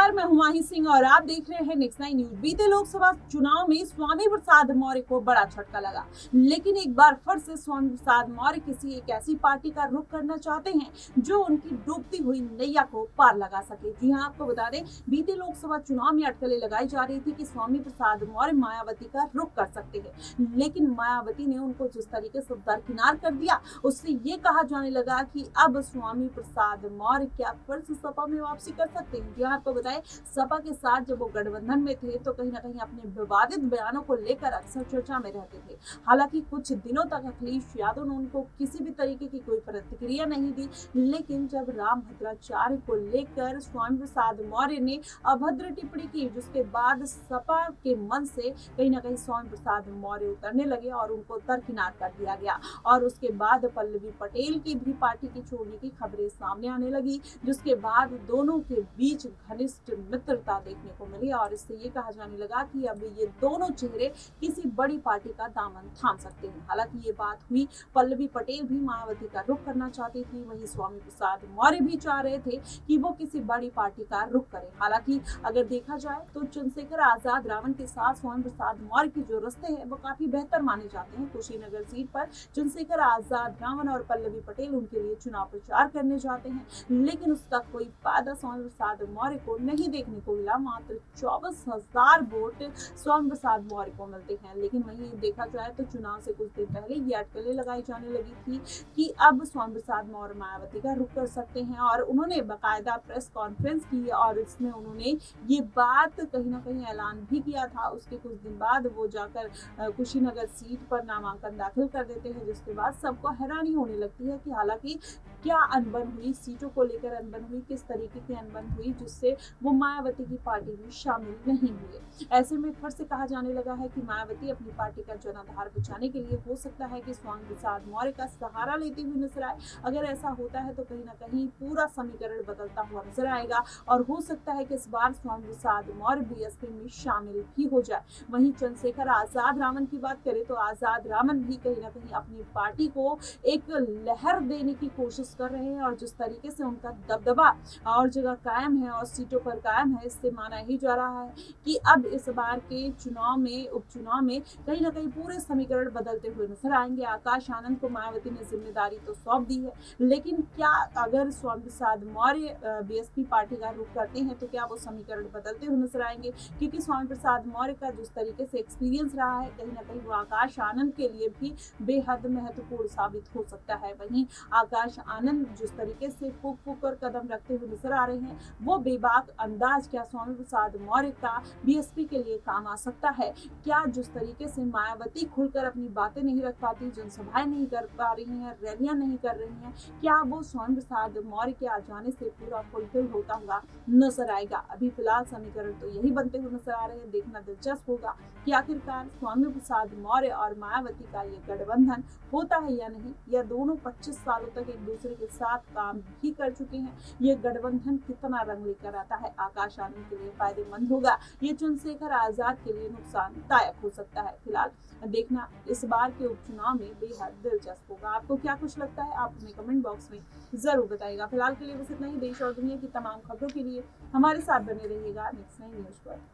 नमस्कार, मैं हुमायूं सिंह और आप देख रहे हैं नेक्स्ट 9 न्यूज। बीते लोकसभा चुनाव में स्वामी प्रसाद मौर्य को बड़ा झटका लगा, लेकिन एक बार फिर से स्वामी प्रसाद मौर्य किसी एक ऐसी पार्टी का रुख करना चाहते हैं जो उनकी डूबती हुई नैया को पार लगा सके। जी हां, आपको बता दें, बीते लोकसभा चुनाव में अटकलें लगाई जा रही थी कि स्वामी प्रसाद मौर्य मायावती का रुख कर सकते हैं, लेकिन मायावती ने उनको जिस तरीके से दरकिनार कर दिया, उससे ये कहा जाने लगा कि अब स्वामी प्रसाद मौर्य क्या फिर से सपा में वापसी कर सकते हैं। जी आपको बताएं, सपा के साथ जब वो गठबंधन में थे तो कहीं ना कहीं अपने विवादित बयानों को लेकर अक्सर चर्चा में रहते थे। हालांकि कुछ दिनों तक अखिलेश यादव ने उनको किसी भी तरीके की कोई प्रतिक्रिया नहीं दी, लेकिन जब राम भद्राचार्य को लेकर स्वामी प्रसाद मौर्य ने अभद्र टिप्पणी की, जिसके बाद सपा के मन से कहीं ना कहीं स्वामी प्रसाद मौर्य उतरने लगे और उनको दरकिनार कर दिया गया। और उसके बाद पल्लवी पटेल की भी पार्टी की छोड़ने की खबरें सामने आने लगी, जिसके बाद दोनों के बीच घनिष्ठ मित्रता देखने को मिली और इससे ये कहा जाने लगा कि अब ये दोनों चेहरे किसी बड़ी पार्टी का दामन थाम सकते हैं। हालांकि ये बात हुई, पल्लवी पटेल भी मायावती का रुख करना चाहती थी, वहीं स्वामी प्रसाद मौर्य भी चाह रहे थे कि वो किसी बड़ी पार्टी का रुख करें। हालांकि अगर देखा जाए तो चंद्रशेखर आजाद रावण के साथ स्वामी प्रसाद मौर्य के जो रिश्ते हैं वो काफी बेहतर माने जाते हैं। कुशीनगर सीट पर चंद्रशेखर आजाद रावण और पल्लवी पटेल उनके लिए चुनाव प्रचार करने जाते हैं, लेकिन उसका कोई फायदा स्वामी प्रसाद मौर्य को नहीं देखने को मिला। मात्र 24,000 वोट स्वामी प्रसाद मौर्य को मिलते हैं। लेकिन वहीं देखा जाए तो चुनाव से कुछ दिन पहले ये अटकलें लगाई जाने लगी थी कि अब स्वामी प्रसाद मौर्य मायावती का रुख कर सकते हैं और उन्होंने बाकायदा प्रेस कॉन्फ्रेंस की और इसमें उन्होंने ये बात कहीं ना कहीं ऐलान भी किया था। उसके कुछ दिन बाद वो जाकर कुशीनगर सीट पर नामांकन दाखिल कर देते हैं, जिसके बाद सबको हैरानी होने लगती है कि हालांकि क्या अनबन हुई, सीटों को लेकर अनबन हुई, किस तरीके की अनबन हुई जिससे वो मायावती की पार्टी में शामिल नहीं हुए। ऐसे में फिर से कहा जाने लगा है कि मायावती अपनी पार्टी का जनाधार बचाने के लिए हो सकता है कि स्वामी प्रसाद मौर्य का सहारा लेते हुए नजर आए। अगर ऐसा होता है तो कहीं ना कहीं पूरा समीकरण बदलता हुआ नजर आएगा और हो सकता है कि इस बार स्वामी प्रसाद मौर्य बीएसपी में शामिल भी हो जाए। वहीं चंद्रशेखर आजाद रावण की बात करें तो आजाद रावण भी कहीं ना कहीं अपनी पार्टी को एक लहर देने की कोशिश कर रहे हैं और जिस तरीके से उनका दबदबा और जगह कायम है और सीटों पर कायम है, इससे माना ही जा रहा है कि अब इस बार के चुनाव में, उपचुनाव में कहीं ना कहीं पूरे समीकरण बदलते हुए नजर आएंगे। आकाश आनंद को मायावती ने जिम्मेदारी तो सौंप दी है, लेकिन क्या अगर स्वामी प्रसाद मौर्य बीएसपी पार्टी का रुख करते हैं तो क्या वो समीकरण बदलते हुए नजर आएंगे? क्योंकि स्वामी प्रसाद मौर्य का जिस तरीके से एक्सपीरियंस रहा है, कहीं ना कहीं वो आकाश आनंद के लिए भी बेहद महत्वपूर्ण साबित हो सकता है। वहीं आकाश आनंद जिस तरीके से फूक फूक कर कदम रखते हुए नजर आ रहे हैं, वो बेबाक अंदाज क्या स्वामी प्रसाद मौर्य का बीएसपी के लिए काम आ सकता है? क्या जिस तरीके से मायावती खुलकर अपनी बातें नहीं रख पाती, जनसभाएं नहीं कर पा रही हैं, रैलियां नहीं कर रही हैं, क्या वो स्वामी प्रसाद मौर्य के आ जाने से पूरा फुलफिल होता हुआ नजर आएगा? अभी फिलहाल समीकरण तो यही बनते हुए नजर आ रहे हैं। देखना दिलचस्प होगा कि आखिरकार स्वामी प्रसाद मौर्य और मायावती का ये गठबंधन होता है या नहीं, या दोनों 25 सालों तक एक दूसरे के साथ काम भी कर चुके हैं। ये गठबंधन कितना रंग लेकर आता है? आकाश आनंद के लिए फायदेमंद होगा, ये चंद्रशेखर आजाद के लिए नुकसानदायक हो सकता है। फिलहाल देखना इस बार के उपचुनाव में बेहद दिलचस्प होगा। आपको क्या कुछ लगता है, आप हमें कमेंट बॉक्स में जरूर बताइएगा। फिलहाल के लिए बस इतना ही। देश और दुनिया की तमाम खबरों के लिए हमारे साथ बने रहिएगा नेक्स्ट 9 न्यूज पर।